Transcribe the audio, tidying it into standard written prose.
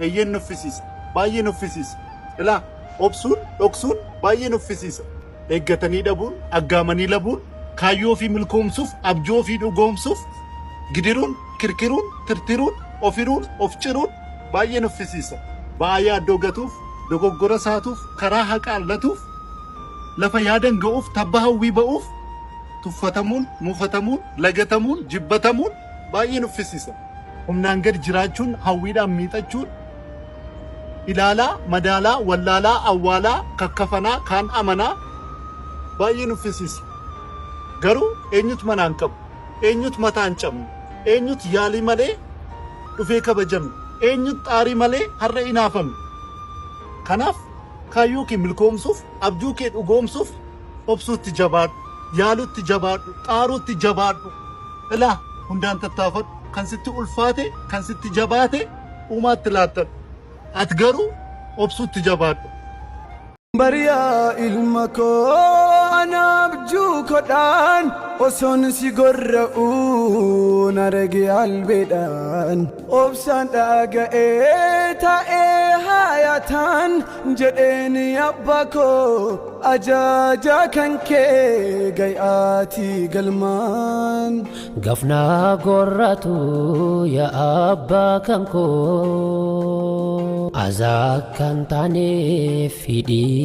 eeyyen nuffisiisa baay'ee nuffisiisa ilaa obsuun dhoksuun baay'ee nuffisiisa eeggatanii dhabuun aggaamanii labuun kaayyoo fi milkoomsuuf abjoo fi dhugoomsuuf gidiruun kirkiruun tirtiruun ofiruun of ciruun baay'ee nuffisiisa ba'aa yaaddoo gatuuf dogoggora saatuuf karaa haqaan latuuf lafa yaadan ga'uuf tabba hawwii ba'uuf tuffatamuun muufatamuun lagatamuun jibbatamuun baay'ee nuffisiisa humnaan gad jiraachuun hawwiidhaan miixachuun ilaalaa madaalaa wallaalaa awwaalaa kakkafanaa kaan amanaa baay'ee nuffisiisa garuu eenyutu manaan qabu eenyutu mataan cabnu eenyutu yaalii malee dhufee kabajamnu eenyutu xaarii malee har'a inaafamnu kanaaf kaayyoo kee milkoomsuuf abjuu kee dhugoomsuuf obsuutti jabaadhu yaaluutti jabaadhu xaaruutti jabaadhu ilaa hundaan tattaafadhu kan sitti ulfaate kan sitti jabaate uumaatti laattadhu ati garuu obsuutti jabaadhu. Bariyaa ilma koo ana abjuu kodhaan osoon si gorra'uu na rage albeedhaan obsaan dhaga'ee taa'ee haayaataan jedheen abbaa koo ajajaa kan kee gay'aatii galmaan gafnaa gorratu yaa abbaa kan koo azaa kan taane fidii